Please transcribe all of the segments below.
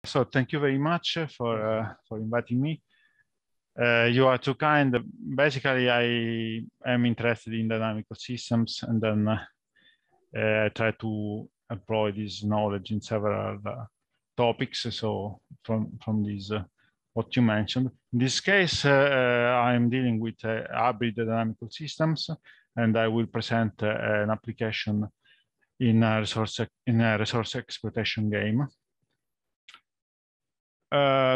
So thank you very much for inviting me. You are too kind. Basically, I am interested in dynamical systems, and then I try to employ this knowledge in several topics. So from these, what you mentioned. In this case, I'm dealing with hybrid dynamical systems, and I will present an application in a resource exploitation game.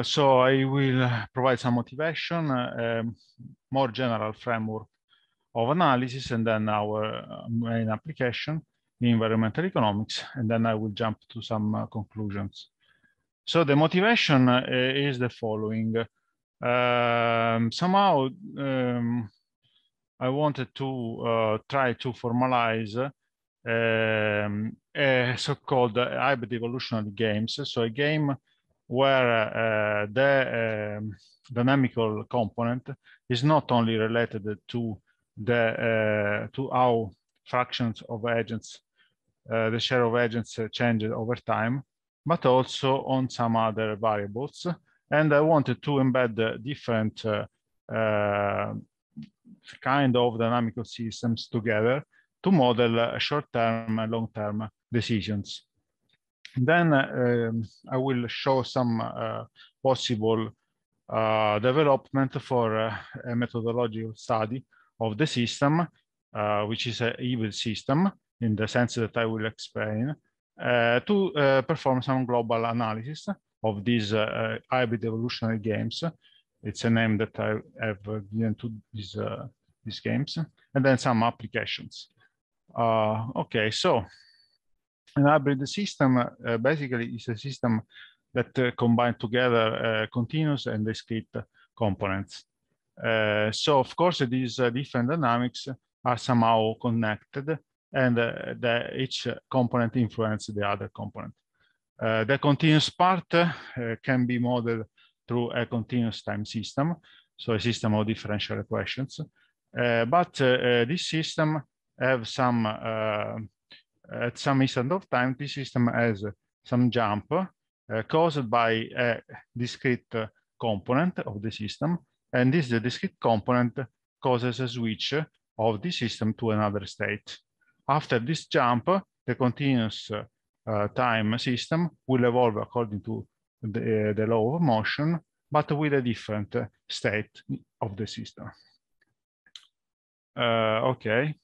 So I will provide some motivation, more general framework of analysis, and then our main application in environmental economics, and then I will jump to some conclusions. So the motivation is the following. Somehow I wanted to try to formalize a so-called hybrid evolutionary games. So a game where the dynamical component is not only related to how fractions of agents, the share of agents changes over time, but also on some other variables. And I wanted to embed different kind of dynamical systems together to model short-term and long-term decisions. Then I will show some possible development for a methodological study of the system, which is an evil system in the sense that I will explain, to perform some global analysis of these hybrid evolutionary games. It's a name that I have given to these games, and then some applications. Okay, so an hybrid system basically is a system that combines together continuous and discrete components. So of course, these different dynamics are somehow connected, and each component influences the other component. The continuous part can be modeled through a continuous time system, so a system of differential equations. But this system have some at some instant of time, this system has some jump caused by a discrete component of the system, and this discrete component causes a switch of the system to another state. After this jump, the continuous time system will evolve according to the law of motion, but with a different state of the system. Okay.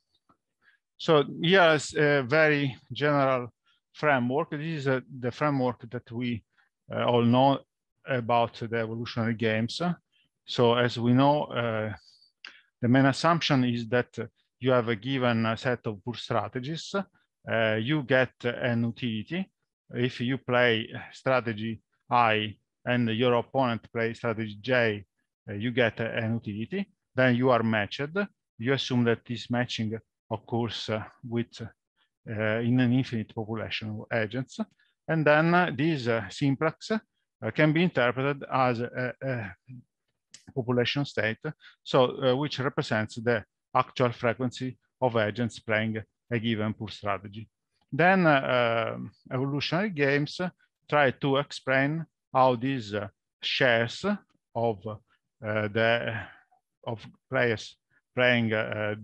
So here is a very general framework. This is the framework that we all know about the evolutionary games. So as we know, the main assumption is that you have a given set of pure strategies. You get an utility. If you play strategy I and your opponent plays strategy J, you get an utility. Then you are matched. You assume that this matching occurs with in an infinite population of agents, and then this simplex can be interpreted as a population state, so which represents the actual frequency of agents playing a given pure strategy. Then evolutionary games try to explain how these shares of players playing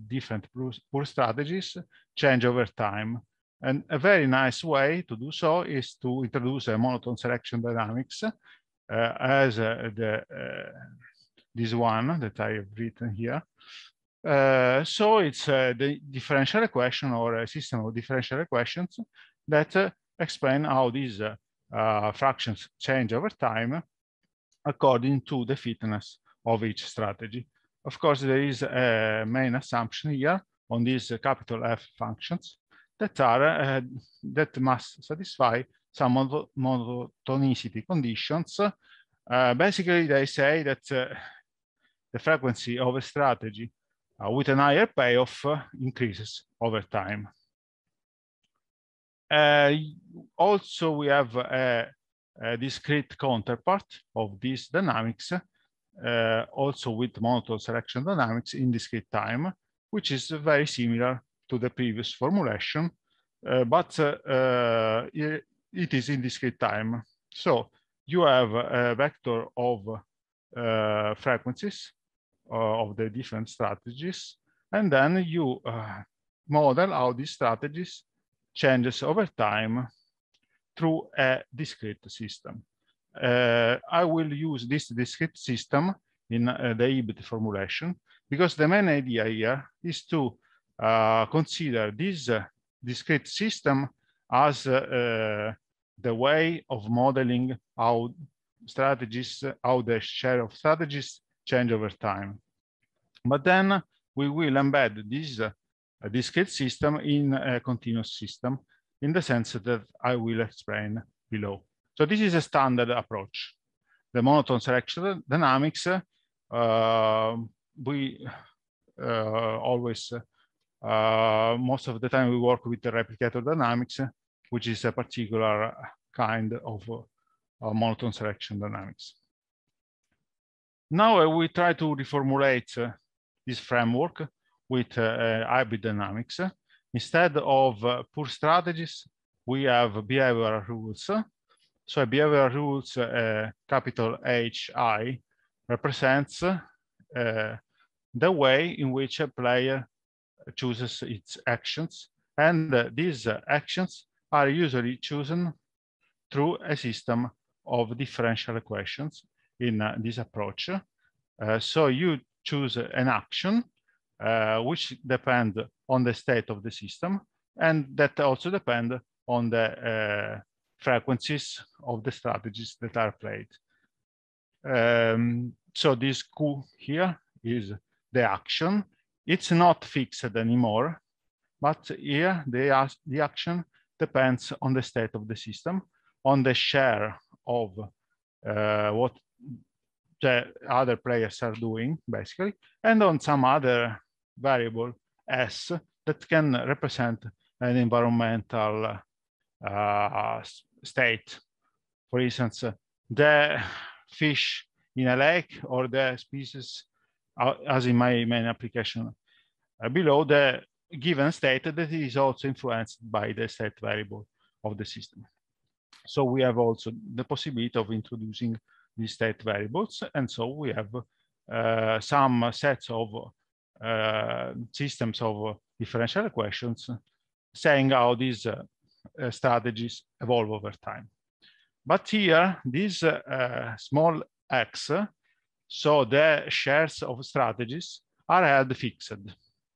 different pure strategies change over time. And a very nice way to do so is to introduce a monotone selection dynamics as this one that I have written here. So it's the differential equation or a system of differential equations that explain how these fractions change over time according to the fitness of each strategy. Of course, there is a main assumption here on these capital F functions that are that must satisfy some monotonicity conditions. Basically, they say that the frequency of a strategy with an higher payoff increases over time. Also, we have a discrete counterpart of these dynamics, also with monotone selection dynamics in discrete time, which is very similar to the previous formulation, but it is in discrete time. So you have a vector of frequencies of the different strategies, and then you model how these strategies changes over time through a discrete system. I will use this discrete system in the Hibit formulation, because the main idea here is to consider this discrete system as the way of modeling how strategies, how the share of strategies change over time. But then we will embed this discrete system in a continuous system, in the sense that I will explain below. So this is a standard approach. The monotone selection dynamics, we always, most of the time we work with the replicator dynamics, which is a particular kind of monotone selection dynamics. Now we try to reformulate this framework with hybrid dynamics. Instead of pure strategies, we have behavioral rules. So behavioral rules, capital HI, represents the way in which a player chooses its actions. And these actions are usually chosen through a system of differential equations in this approach. So you choose an action which depends on the state of the system, and that also depend on the frequencies of the strategies that are played. So this Q here is the action. It's not fixed anymore, but here the action depends on the state of the system, on the share of what the other players are doing, basically, and on some other variable S that can represent an environmental state. For instance, the fish in a lake, or the species, as in my main application below, the given state that is also influenced by the state variable of the system. So we have also the possibility of introducing these state variables, and so we have some sets of systems of differential equations saying how these strategies evolve over time. But here, this small x, so the shares of strategies are held fixed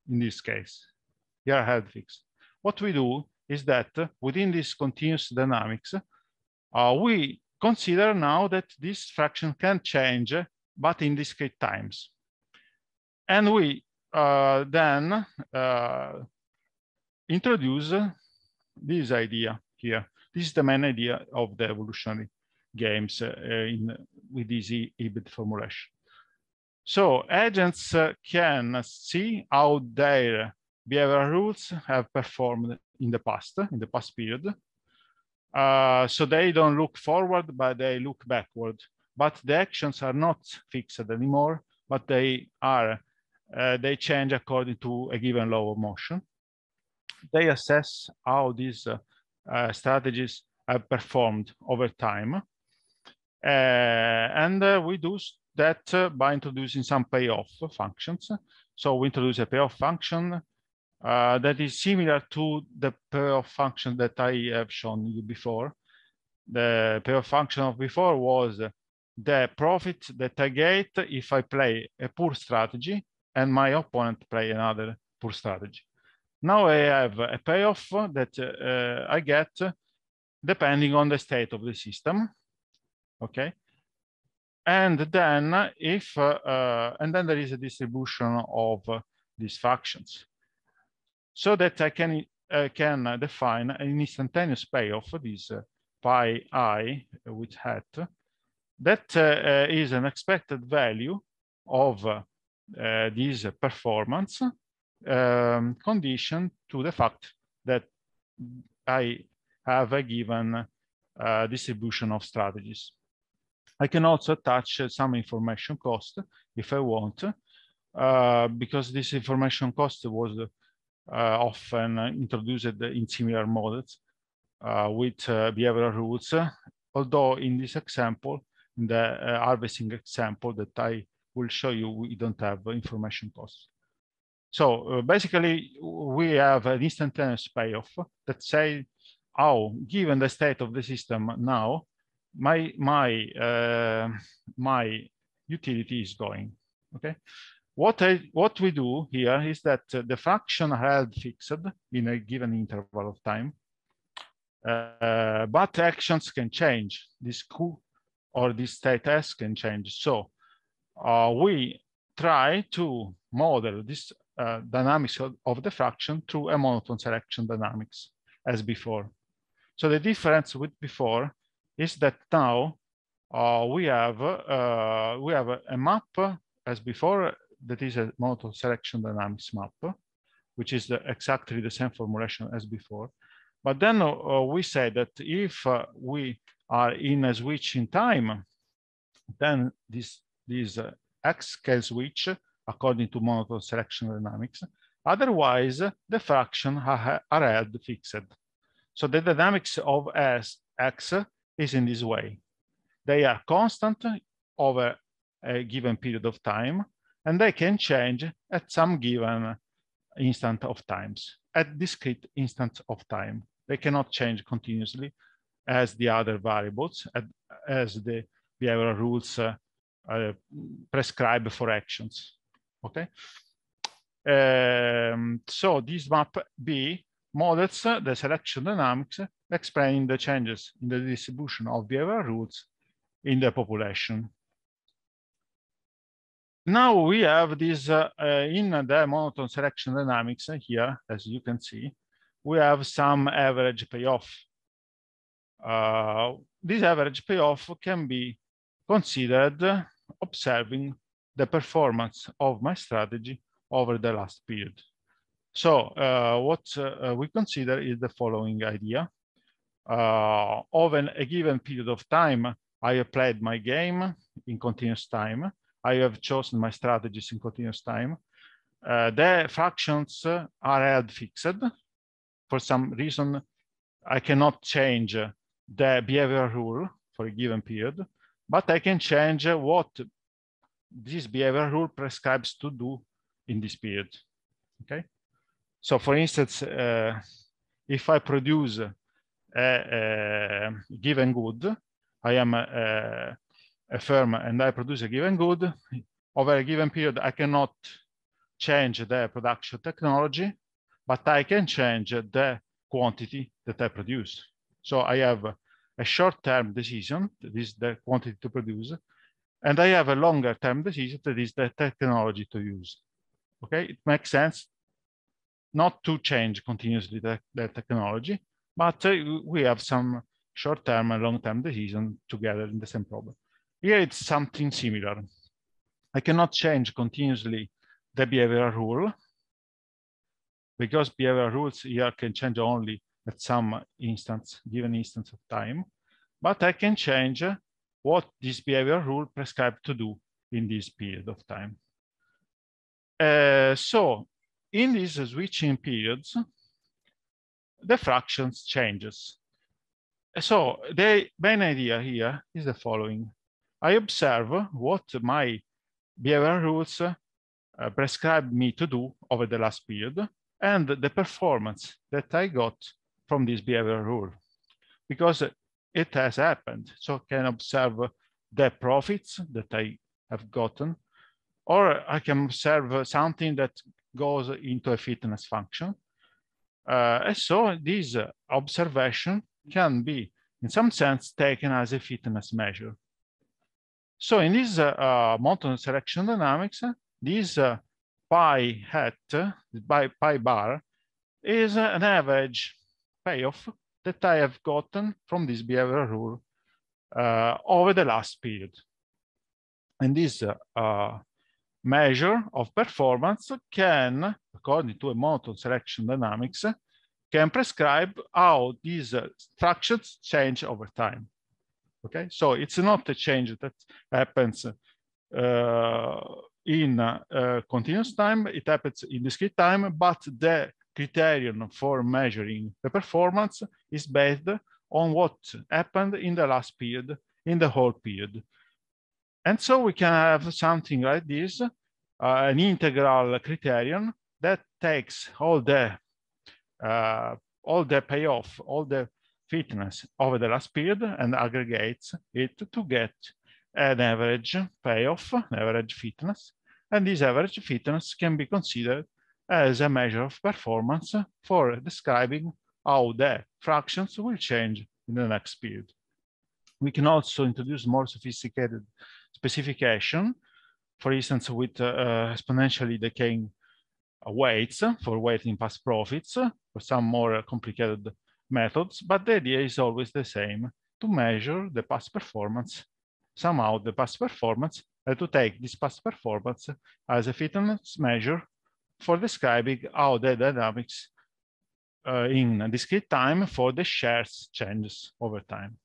in this case. They are held fixed. What we do is that within this continuous dynamics, we consider now that this fraction can change, but in discrete times. And we then introduce this idea here. This is the main idea of the evolutionary games with this Hibit formulation. So agents can see how their behavioral rules have performed in the past period. So they don't look forward, but they look backward. But the actions are not fixed anymore, but they change according to a given law of motion. They assess how these strategies have performed over time. And we do that by introducing some payoff functions. So we introduce a payoff function that is similar to the payoff function that I have shown you before. The payoff function of before was the profit that I get if I play a poor strategy and my opponent play another poor strategy. Now I have a payoff that I get depending on the state of the system. Okay. And then and then there is a distribution of these functions, so that I can define an instantaneous payoff, this pi I with hat, that is an expected value of this performance condition to the fact that I have a given distribution of strategies. I can also attach some information cost if I want, because this information cost was often introduced in similar models with behavioral rules although in this example, in the harvesting example that I will show you, we don't have information costs. So basically, we have an instantaneous payoff that say, oh, given the state of the system now, my utility is going. Okay. What we do here is that the fraction are held fixed in a given interval of time, but actions can change. This Q or this state S can change. So we try to model this dynamics of the fraction through a monotone selection dynamics as before. So the difference with before is that now we have a map as before that is a monotone selection dynamics map, which is exactly the same formulation as before. But then we say that if we are in a switch in time, then this X can switch according to monotone selection dynamics. Otherwise, the fraction are held fixed. So the dynamics of X is in this way. They are constant over a given period of time, and they can change at some given instant of times, at discrete instants of time. They cannot change continuously as the other variables, as the behavioral rules prescribe for actions. Okay. So this map B models the selection dynamics, explaining the changes in the distribution of behavioral rules in the population. Now we have this in the monotone selection dynamics here, as you can see, we have some average payoff. This average payoff can be considered observing the performance of my strategy over the last period. So what we consider is the following idea. Over a given period of time, I have played my game in continuous time. I have chosen my strategies in continuous time. The fractions are held fixed. For some reason, I cannot change the behavioral rule for a given period, but I can change what this behavioral rule prescribes to do in this period. Okay. So for instance, if I produce a given good, I am a firm and I produce a given good, over a given period, I cannot change the production technology, but I can change the quantity that I produce. So I have a short-term decision, that is the quantity to produce, and I have a longer-term decision, that is the technology to use. Okay, it makes sense not to change continuously the technology, but we have some short-term and long-term decision together in the same problem. Here it's something similar. I cannot change continuously the behavioral rule because behavioral rules here can change only at some instance, given instance of time, but I can change what this behavioral rule prescribed to do in this period of time. So in these switching periods, the fractions changes. So the main idea here is the following. I observe what my behavioral rules prescribe me to do over the last period and the performance that I got from this behavioral rule, because it has happened. So I can observe the profits that I have gotten, or I can observe something that goes into a fitness function. And so this observation can be, in some sense, taken as a fitness measure. So in this monotone selection dynamics, this pi hat, pi bar, is an average payoff that I have gotten from this behavioral rule over the last period. And this measure of performance can, according to a monotone selection dynamics, can prescribe how these fractions change over time. Okay, so it's not a change that happens in continuous time, it happens in discrete time, but the criterion for measuring the performance is based on what happened in the last period, in the whole period. And so we can have something like this, an integral criterion that takes all the payoff, all the fitness over the last period and aggregates it to get an average payoff, an average fitness. And this average fitness can be considered as a measure of performance for describing how the fractions will change in the next period. We can also introduce more sophisticated specification, for instance, with exponentially decaying weights for weighting past profits, or some more complicated methods, but the idea is always the same, to measure the past performance, somehow the past performance, and to take this past performance as a fitness measure for describing how the dynamics in discrete time for the shares changes over time.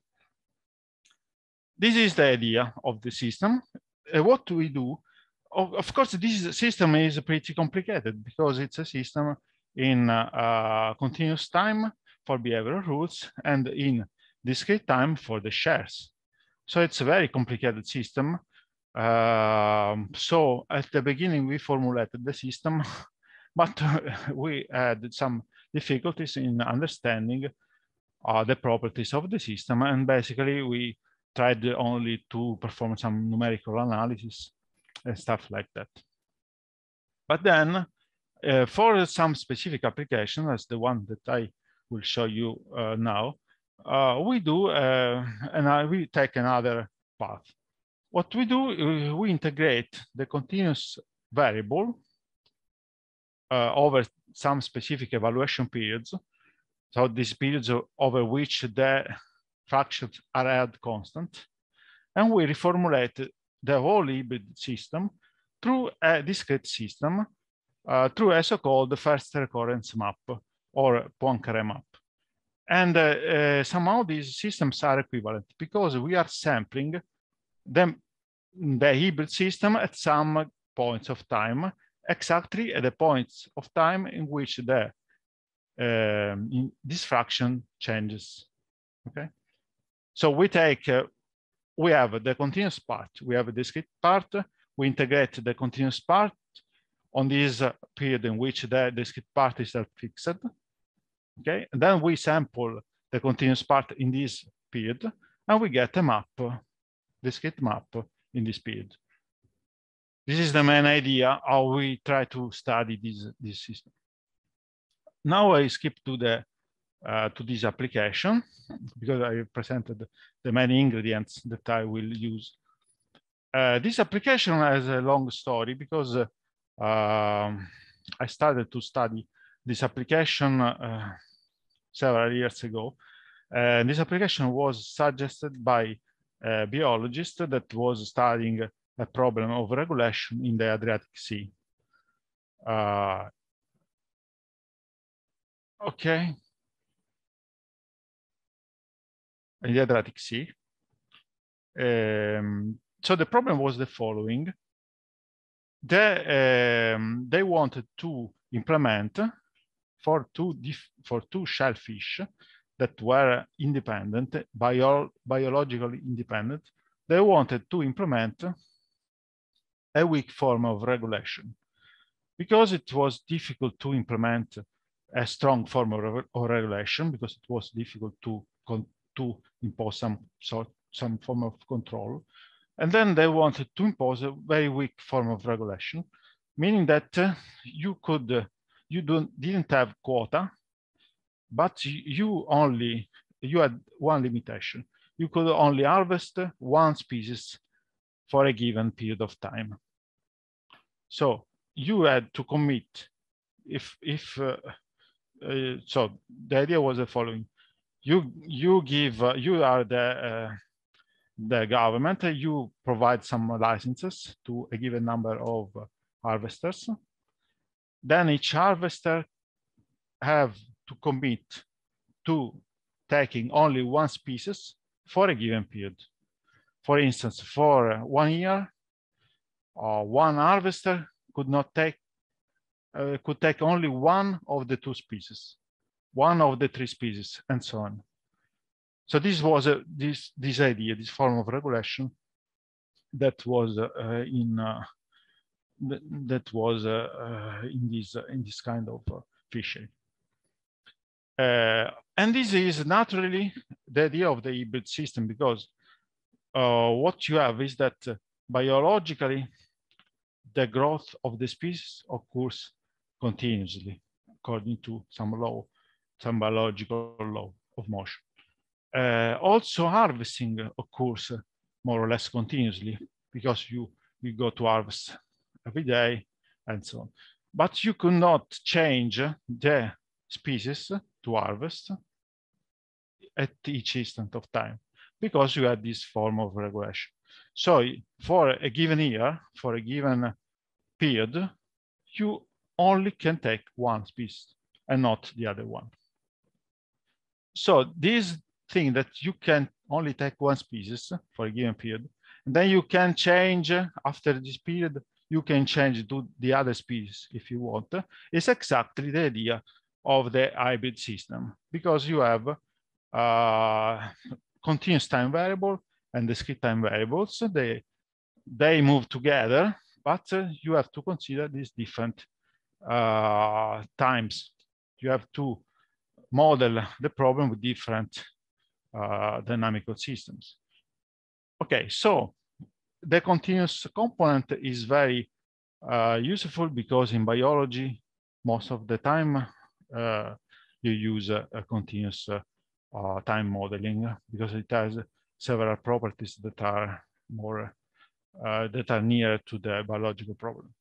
This is the idea of the system. What do we do? Of course, this system is pretty complicated because it's a system in continuous time for behavioral rules and in discrete time for the shares. So it's a very complicated system. So at the beginning, we formulated the system, but we had some difficulties in understanding the properties of the system. And basically, we tried only to perform some numerical analysis and stuff like that. But then for some specific application, as the one that I will show you now, we do, and we take another path. What we do, we integrate the continuous variable over some specific evaluation periods. So these periods over which the fractions are held constant. And we reformulate the whole hybrid system through a discrete system, through a so-called first recurrence map or Poincare map. And somehow these systems are equivalent because we are sampling the hybrid system at some points of time, exactly at the points of time in which this fraction changes. Okay, so we take we have the continuous part, we have a discrete part, we integrate the continuous part on this period in which the discrete part is fixed. Okay, and then we sample the continuous part in this period, and we get a map, discrete map in this period. This is the main idea how we try to study this system. Now I skip to this application because I presented the many ingredients that I will use. This application has a long story because I started to study this application several years ago. And this application was suggested by a biologist that was studying a problem of regulation in the Adriatic Sea. Okay. In the Adriatic Sea. So the problem was the following. They wanted to implement for two shellfish that were independent, biologically independent. They wanted to implement a weak form of regulation because it was difficult to implement a strong form of regulation because it was difficult to impose some form of control. And then they wanted to impose a very weak form of regulation, meaning that you didn't have quota, but you had one limitation. You could only harvest one species for a given period of time. So you had to commit so the idea was the following. You are the government, you provide some licenses to a given number of harvesters. Then each harvester have to commit to taking only one species for a given period. For instance, for 1 year, one harvester could take only one of the two species, one of the three species, and so on. So this was this idea, this form of regulation that was in this kind of fishery. And this is naturally the idea of the hybrid system, because what you have is that biologically the growth of the species occurs continuously according to some law, some biological law of motion. Also harvesting occurs more or less continuously, because you go to harvest every day and so on. But you could not change the species to harvest at each instant of time, because you had this form of regulation. So for a given year, for a given period, you only can take one species and not the other one. So this thing that you can only take one species for a given period, and then you can change after this period, you can change to the other species if you want, is exactly the idea of the hybrid system, because you have continuous time variable and discrete time variables. They move together, but you have to consider these different times. You have to model the problem with different dynamical systems. Okay, so the continuous component is very useful, because in biology, most of the time you use a continuous time modeling, because it has several properties that are more that are near to the biological problem.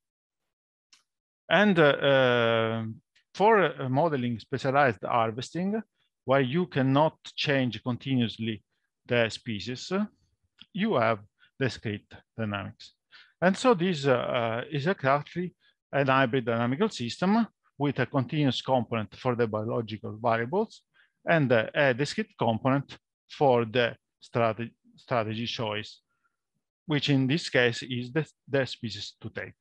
And for modeling specialized harvesting, where you cannot change continuously the species, you have discrete dynamics. And so this is exactly an hybrid dynamical system with a continuous component for the biological variables and a discrete component for the strategy choice, which in this case is the species to take.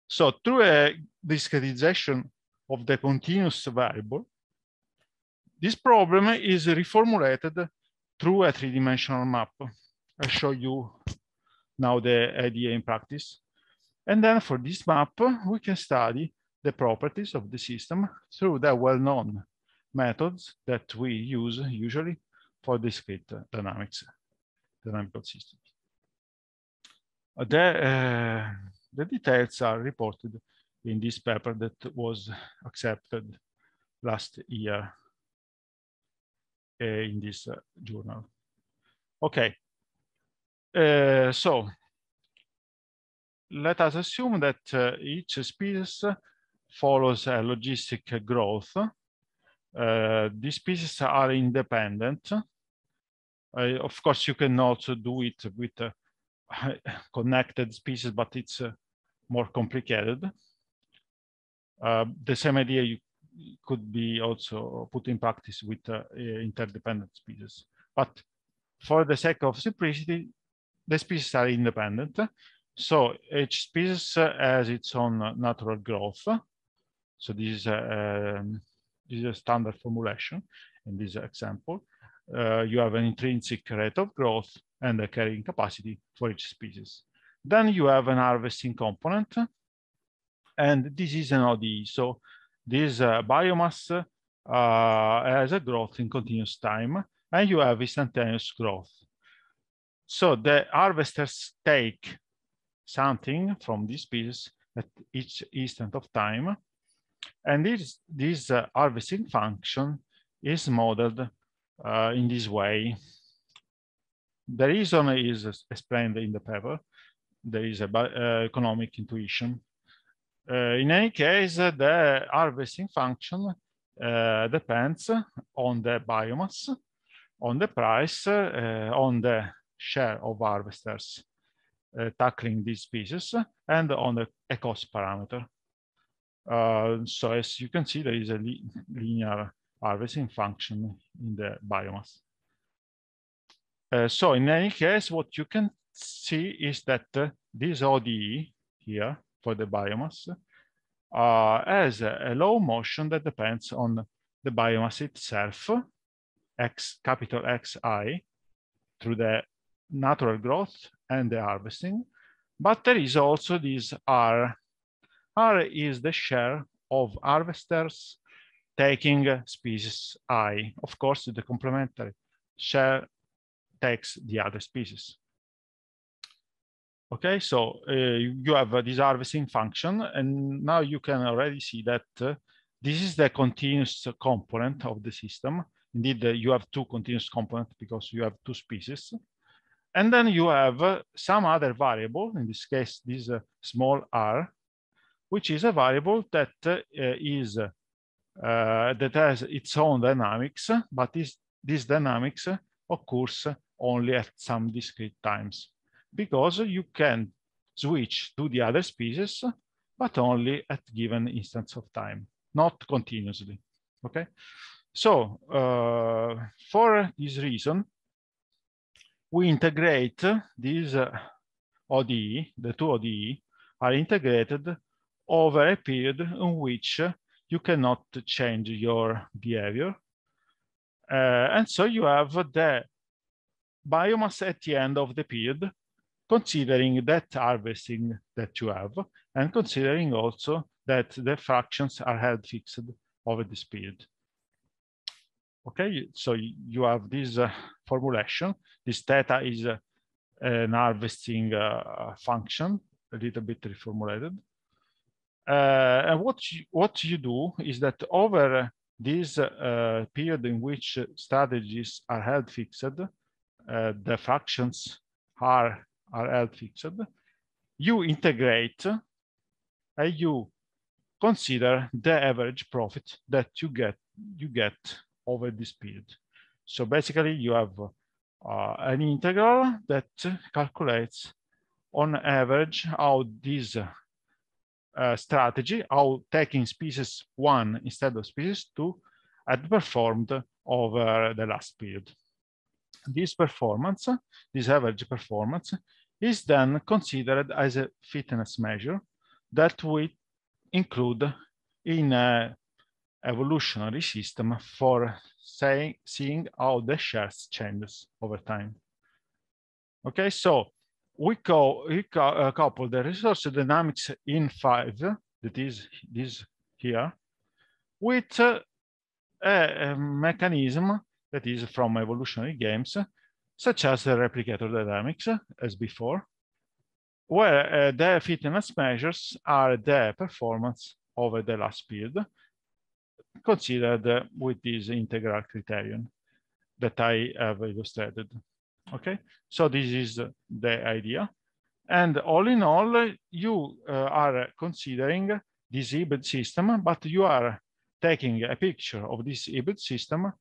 So through a discretization of the continuous variable, this problem is reformulated through a three-dimensional map. I'll show you now the idea in practice. And then for this map, we can study the properties of the system through the well-known methods that we use usually for discrete dynamical systems. The details are reported in this paper that was accepted last year in this journal. Okay, so let us assume that each species follows a logistic growth. These species are independent. Of course, you can also do it with connected species, but it's more complicated. The same idea you could be also put in practice with interdependent species. But for the sake of simplicity, the species are independent. So each species has its own natural growth. So this is a standard formulation in this example. You have an intrinsic rate of growth and a carrying capacity for each species. Then you have an harvesting component, and this is an ODE. So this biomass has a growth in continuous time, and you have instantaneous growth. So the harvesters take something from this species at each instant of time, and this harvesting function is modeled in this way. The reason is explained in the paper. There is a economic intuition. In any case, the harvesting function depends on the biomass, on the price, on the share of harvesters tackling these species, and on a cost parameter. So as you can see, there is a linear harvesting function in the biomass. So in any case, what you can see is that this ODE here for the biomass has a low motion that depends on the biomass itself capital Xi through the natural growth and the harvesting, but there is also this R. R is the share of harvesters taking species I. Of course, the complementary share takes the other species. Okay, so you have this harvesting function, and now you can already see that this is the continuous component of the system. Indeed, you have two continuous components because you have two species. And then you have some other variable, in this case, this small r, which is a variable that that has its own dynamics, but this dynamics occurs only at some discrete times, because you can switch to the other species, but only at given instance of time, not continuously. Okay, so for this reason, we integrate these ODE, the two ODE are integrated over a period in which you cannot change your behavior. And so you have the biomass at the end of the period, considering that harvesting that you have, and considering also that the fractions are held fixed over this period. Okay, so you have this formulation. This theta is an harvesting function, a little bit reformulated. And what you do is that over this period in which strategies are held fixed, the fractions are held fixed, you integrate and you consider the average profit that you get over this period. So basically you have an integral that calculates on average how this strategy, how taking species 1 instead of species 2 had performed over the last period. This performance, this average performance, is then considered as a fitness measure that we include in an evolutionary system for seeing how the shares changes over time. Okay, so we couple the resource dynamics in 5, that is this here, with a mechanism that is from evolutionary games, such as the replicator dynamics, as before, where the fitness measures are the performance over the last period, considered with this integral criterion that I have illustrated. Okay, so this is the idea. And all in all, you are considering this hybrid system, but you are taking a picture of this hybrid system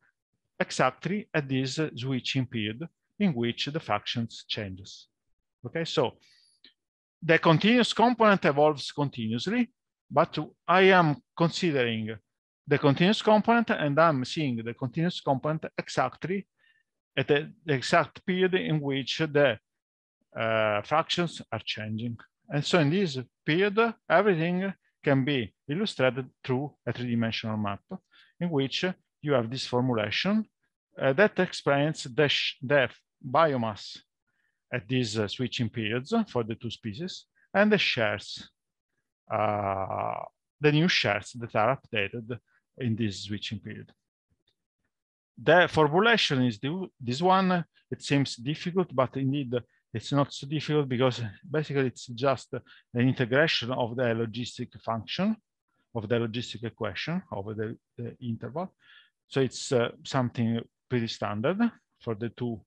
exactly at this switching period in which the fractions changes. Okay, so the continuous component evolves continuously, but I am considering the continuous component and I'm seeing the continuous component exactly at the exact period in which the fractions are changing. And so in this period, everything can be illustrated through a three-dimensional map in which you have this formulation that explains the biomass at these switching periods for the two species and the shares, the new shares that are updated in this switching period. The formulation is this one. It seems difficult, but indeed it's not so difficult because basically it's just an integration of the logistic function, of the logistic equation over the interval. So it's something pretty standard for the two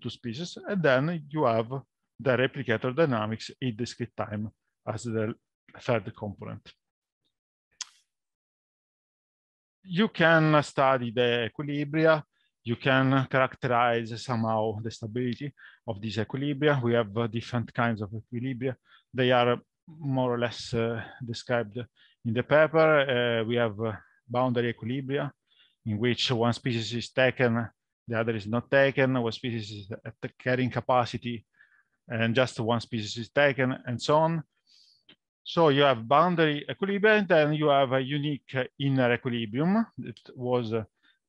species. And then you have the replicator dynamics in discrete time as the third component. You can study the equilibria. You can characterize somehow the stability of these equilibria. We have different kinds of equilibria. They are more or less described in the paper. We have boundary equilibria in which one species is taken, the other is not taken, one species is at the carrying capacity and just one species is taken, and so on. So you have boundary equilibrium, and then you have a unique inner equilibrium. It was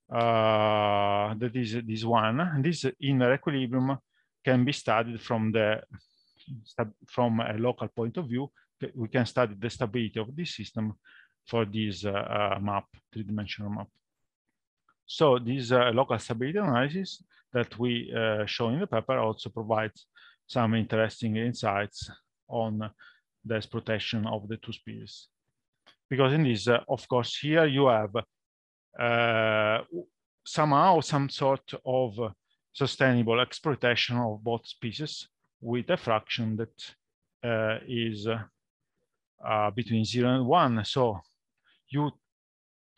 that is this one. And this inner equilibrium can be studied from a local point of view. We can study the stability of this system for this map, three-dimensional map. So this local stability analysis that we show in the paper also provides some interesting insights on the exploitation of the two species. Because in this, of course, here you have somehow some sort of sustainable exploitation of both species with a fraction that is between 0 and 1. So you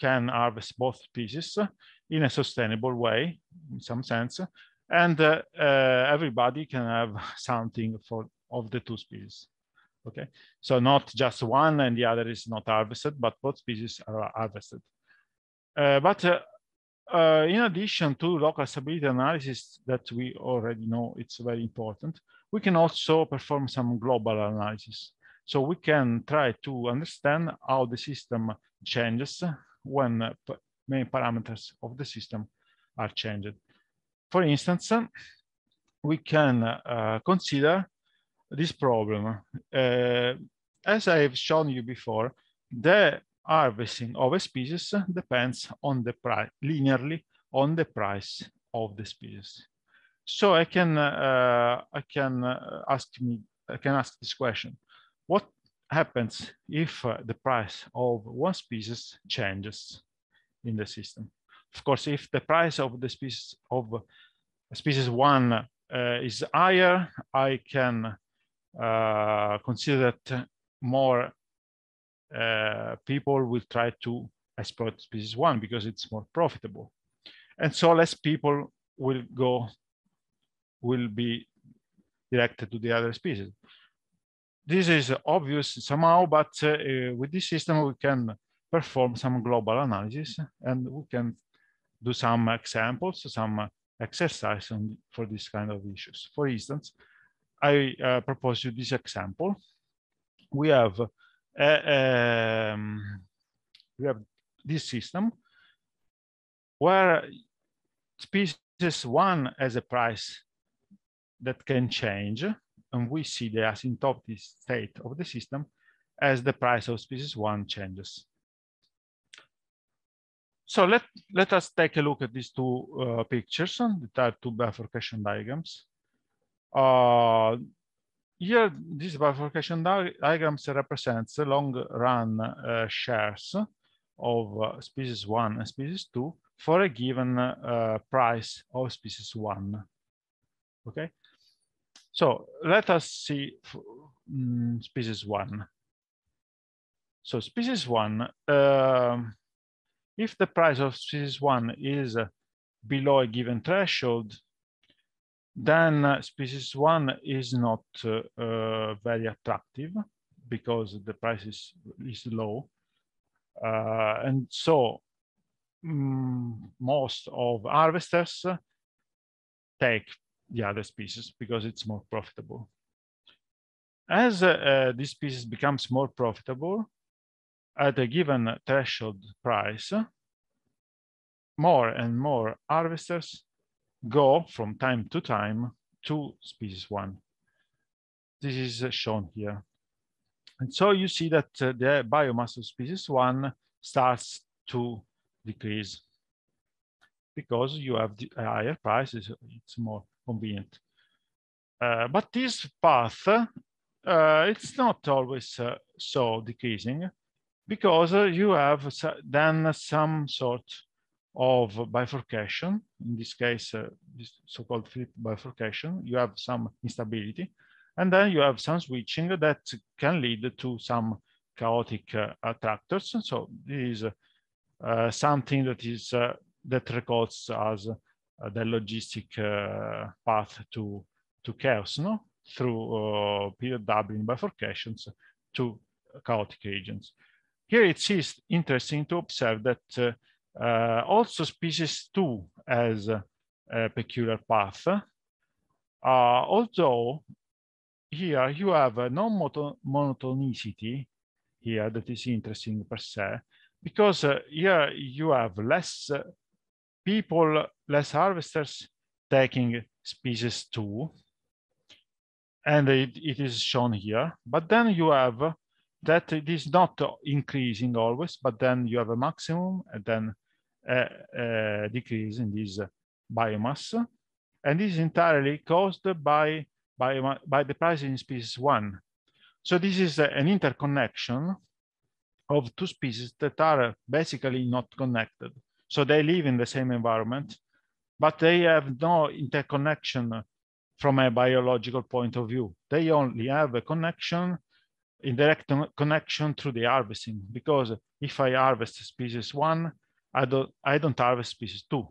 can harvest both species in a sustainable way, in some sense, and everybody can have something of the two species. Okay, so not just one and the other is not harvested, but both species are harvested. But in addition to local stability analysis that we already know it's very important, we can also perform some global analysis. So we can try to understand how the system changes when main parameters of the system are changed. For instance, we can consider this problem. As I have shown you before, the harvesting of a species depends on the price, linearly on the price of the species. So I can ask this question: what happens if the price of one species changes in the system? Of course, if the price of the species of species one is higher, I can consider that more people will try to exploit species one because it's more profitable, and so less people will be directed to the other species. This is obvious somehow, but with this system we can perform some global analysis and we can do some examples, some exercise for this kind of issues. For instance, I propose you this example. We have this system where species one has a price that can change, and we see the asymptotic state of the system as the price of species one changes. So let us take a look at these two pictures that are two bifurcation diagrams. Here, these bifurcation diagrams represents the long-run shares of species one and species two for a given price of species one. Okay, so let us see species one. So species one, if the price of species one is below a given threshold, then species one is not very attractive because the price is low. And so most of harvesters take the other species because it's more profitable. As this species becomes more profitable at a given threshold price, more and more harvesters go from time to time to species one. This is shown here. And so you see that the biomass of species one starts to decrease because you have the higher prices, it's more convenient. But this path, it's not always so decreasing because you have then some sort of bifurcation. In this case, this so-called flip bifurcation, you have some instability, and then you have some switching that can lead to some chaotic attractors. So this is something that is that records as the logistic path to chaos, no? Through period doubling bifurcations to chaotic regions. Here it is interesting to observe that also species two has a peculiar path, although here you have a non-monotonicity here that is interesting per se, because here you have less people, less harvesters, taking species 2, and it is shown here. But then you have that it is not increasing always, but then you have a maximum and then a decrease in this biomass. And this is entirely caused by the price in species 1. So this is an interconnection of two species that are basically not connected. So they live in the same environment, but they have no interconnection from a biological point of view. They only have a connection, indirect connection through the harvesting, because if I harvest species 1, I don't harvest species 2.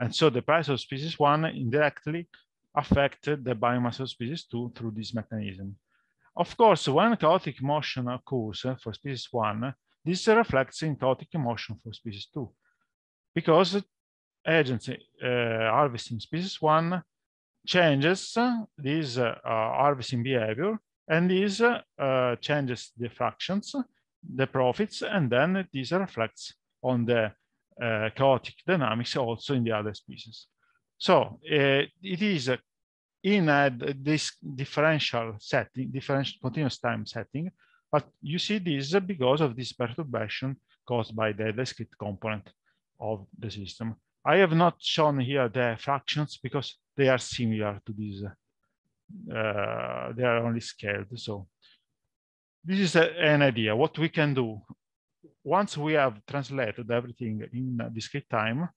And so the price of species 1 indirectly affected the biomass of species 2 through this mechanism. Of course, when chaotic motion occurs for species 1, this reflects in chaotic motion for species 2, because agency harvesting species 1 changes this harvesting behavior, and this changes the fractions, the profits, and then this reflects on the chaotic dynamics also in the other species. So it is in this differential setting, differential continuous time setting, but you see this because of this perturbation caused by the discrete component of the system. I have not shown here the fractions because they are similar to this. They are only scaled. So this is an idea. What we can do once we have translated everything in discrete time,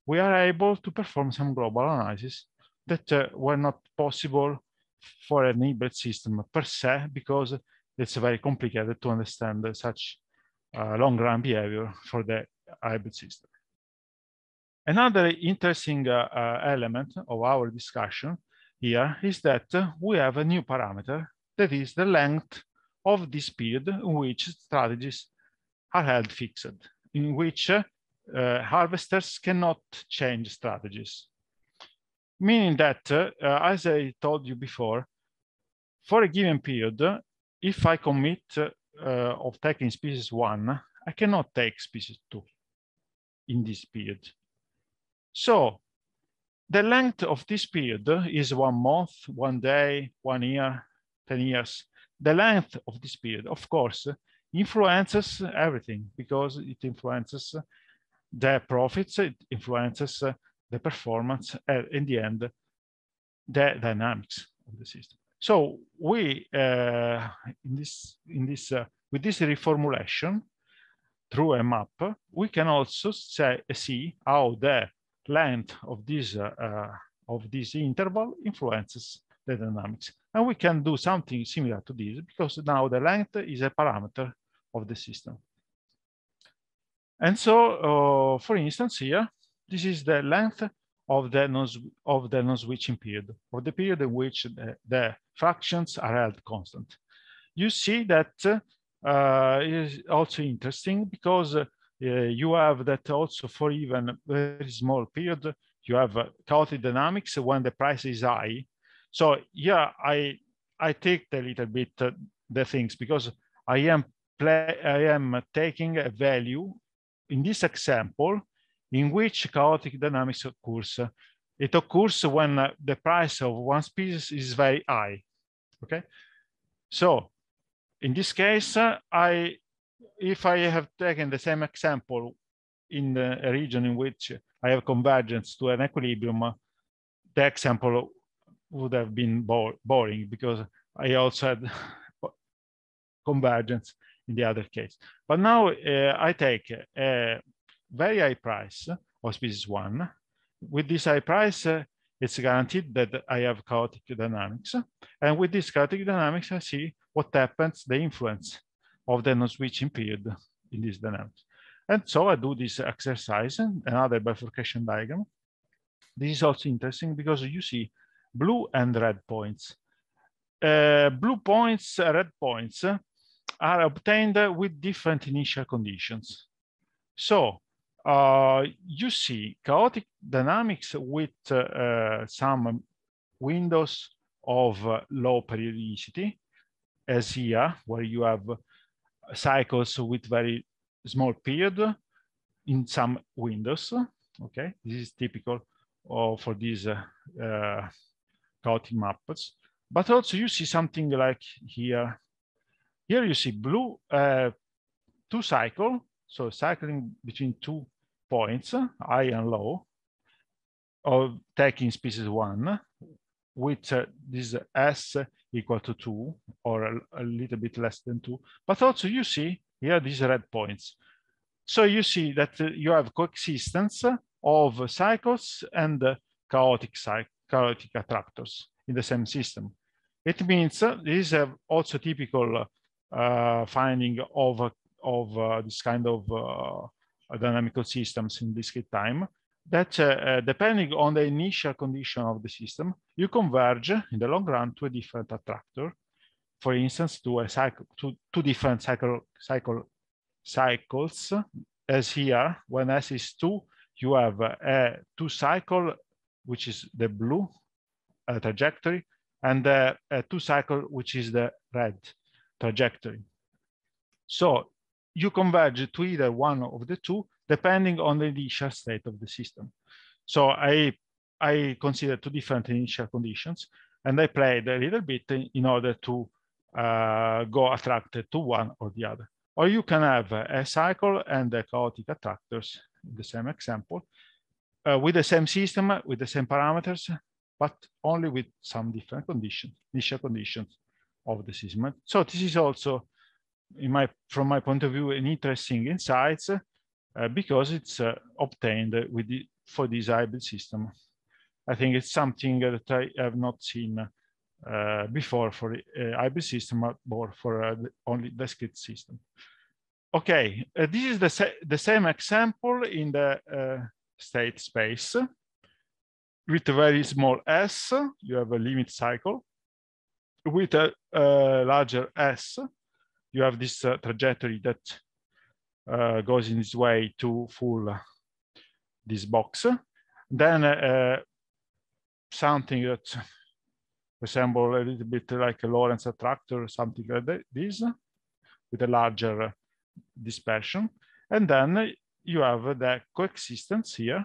we are able to perform some global analysis that were not possible for an hybrid system per se, because it's very complicated to understand such long-run behavior for the hybrid system. Another interesting element of our discussion here is that we have a new parameter, that is the length of this period in which strategies are held fixed, in which harvesters cannot change strategies. Meaning that, as I told you before, for a given period, if I commit of taking species 1, I cannot take species 2 in this period. So the length of this period is 1 month, 1 day, 1 year, 10 years. The length of this period, of course, influences everything, because it influences the profits, it influences the performance, and in the end, the dynamics of the system. So we, with this reformulation through a map, we can also see how the length of this interval influences the dynamics. And we can do something similar to this, because now the length is a parameter of the system. And so, for instance, here, this is the length of the non-switching period, or the period in which the fractions are held constant. You see that it is also interesting, because you have that also for even very small period, you have chaotic dynamics when the price is high. So yeah, I take a little bit the things, because I am taking a value in this example in which chaotic dynamics occurs. It occurs when the price of one species is very high. Okay, so in this case, if I have taken the same example in a region in which I have convergence to an equilibrium, the example would have been boring, because I also had convergence in the other case. But now I take a very high price of species 1. With this high price, it's guaranteed that I have chaotic dynamics. And with this chaotic dynamics, I see what happens, the influence of the non-switching period in this dynamics. And so I do this exercise, another bifurcation diagram. This is also interesting because you see blue and red points. Blue points, red points are obtained with different initial conditions. So you see chaotic dynamics with some windows of low periodicity, as here, where you have cycles with very small period in some windows. Okay, this is typical for these chaotic maps. But also you see something like here. Here you see blue, two cycle, so cycling between 2 points, high and low, of taking species 1, with this S equal to 2 or a little bit less than 2. But also you see here these red points. So you see that you have coexistence of cycles and chaotic attractors in the same system. It means this is also typical finding of this kind of dynamical systems in discrete time, that depending on the initial condition of the system, you converge in the long run to a different attractor. For instance, to a cycle, to two different cycles, as here, when S is 2, you have a 2 cycle, which is the blue trajectory, and a 2 cycle, which is the red trajectory. So you converge to either one of the two, depending on the initial state of the system. So I consider two different initial conditions, and I played a little bit in order to go attracted to one or the other. Or you can have a cycle and a chaotic attractors in the same example, with the same system, with the same parameters, but only with some different conditions, initial conditions of the system. So this is also, from my point of view, an interesting insight because it's obtained for this hybrid system. I think it's something that I have not seen before for a hybrid system, or for only discrete system. Okay, this is the same example in the state space. With a very small s, you have a limit cycle. With a larger s, you have this trajectory that goes in this way to full this box. Then something that resembles a little bit like a Lorentz attractor, something like this, with a larger dispersion. And then you have the coexistence here,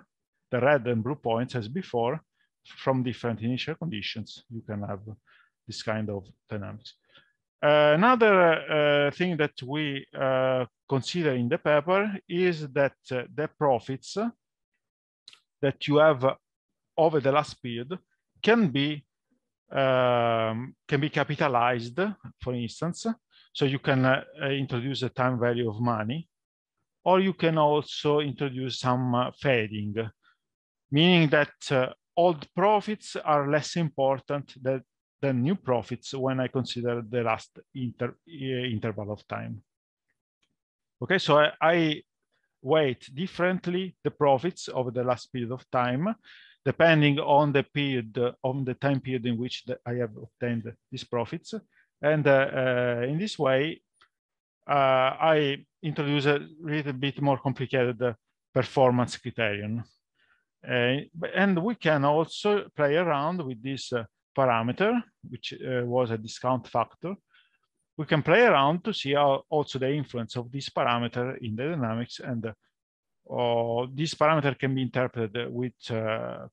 the red and blue points as before, from different initial conditions. You can have this kind of dynamics. Another thing that we consider in the paper is that the profits that you have over the last period can be capitalized, for instance. So you can introduce a time value of money, or you can also introduce some fading, meaning that old profits are less important than new profits when I consider the last interval of time. Okay, so I weight differently the profits over the last period of time, depending on the period, on the time period in which I have obtained these profits. And in this way, I introduce a little bit more complicated performance criterion. And we can also play around with this parameter, which was a discount factor. We can play around to see how also the influence of this parameter in the dynamics, and this parameter can be interpreted with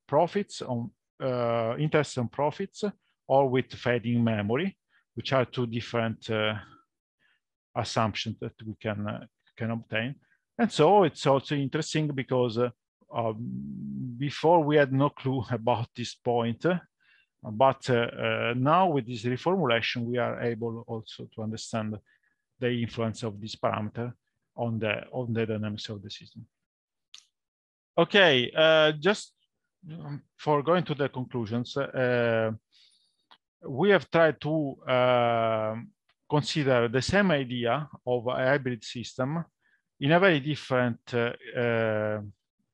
profits on interest on profits, or with fading memory, which are two different assumptions that we can obtain. And so it's also interesting because before we had no clue about this point, but now with this reformulation, we are able also to understand the influence of this parameter on the dynamics of the system. Okay, just for going to the conclusions, we have tried to consider the same idea of a hybrid system in a very different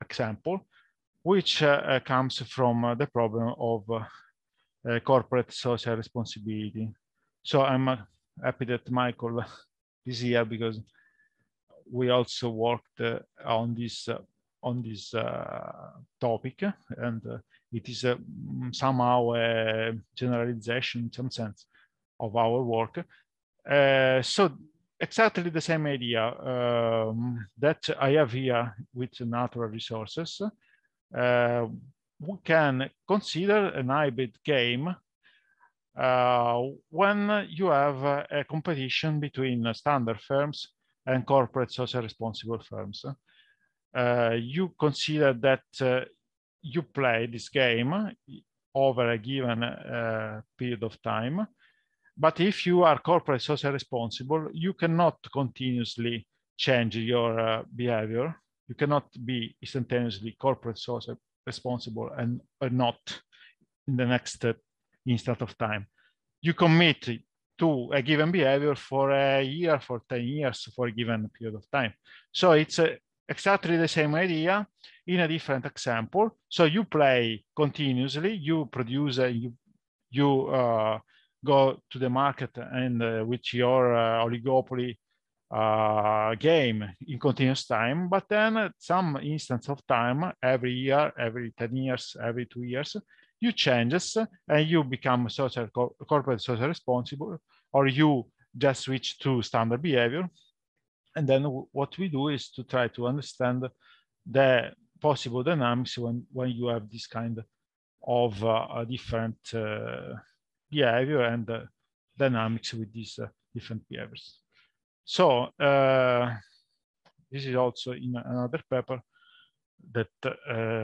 example, which comes from the problem of corporate social responsibility. So I'm happy that Michael is here, because we also worked on this topic, and it is somehow a generalization in some sense of our work. So exactly the same idea that I have here with natural resources. we can consider an hybrid game when you have a competition between standard firms and corporate social responsible firms. You consider that you play this game over a given period of time. But if you are corporate social responsible, you cannot continuously change your behavior. You cannot be instantaneously corporate social responsible and not in the next instant of time. You commit to a given behavior for a year, for 10 years, for a given period of time. So it's exactly the same idea in a different example. So you play continuously, you produce, you go to the market and with your oligopoly game in continuous time, but then at some instance of time, every year, every 10 years, every 2 years, you changes and you become corporate social responsible, or you just switch to standard behavior. And then what we do is to try to understand the possible dynamics when you have this kind of different behavior and dynamics with these different behaviors. So this is also in another paper that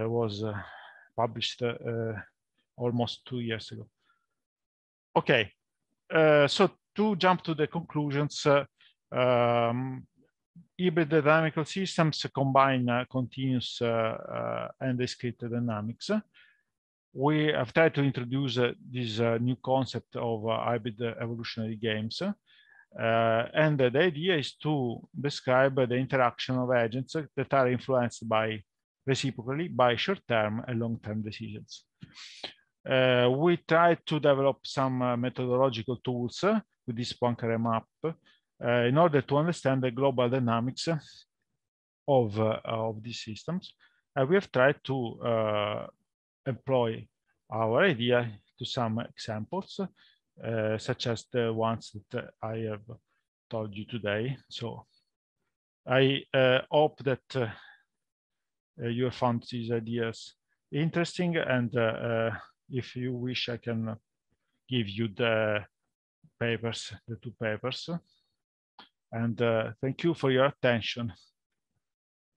was published almost 2 years ago. Okay, so to jump to the conclusions, hybrid dynamical systems combine continuous and discrete dynamics. We have tried to introduce this new concept of hybrid evolutionary games. And the idea is to describe the interaction of agents that are influenced by reciprocally by short-term and long-term decisions. We tried to develop some methodological tools with this Poincaré map in order to understand the global dynamics of these systems. We have tried to employ our idea to some examples, such as the ones that I have told you today. So I hope that you found these ideas interesting, and if you wish, I can give you the papers, the 2 papers. And thank you for your attention.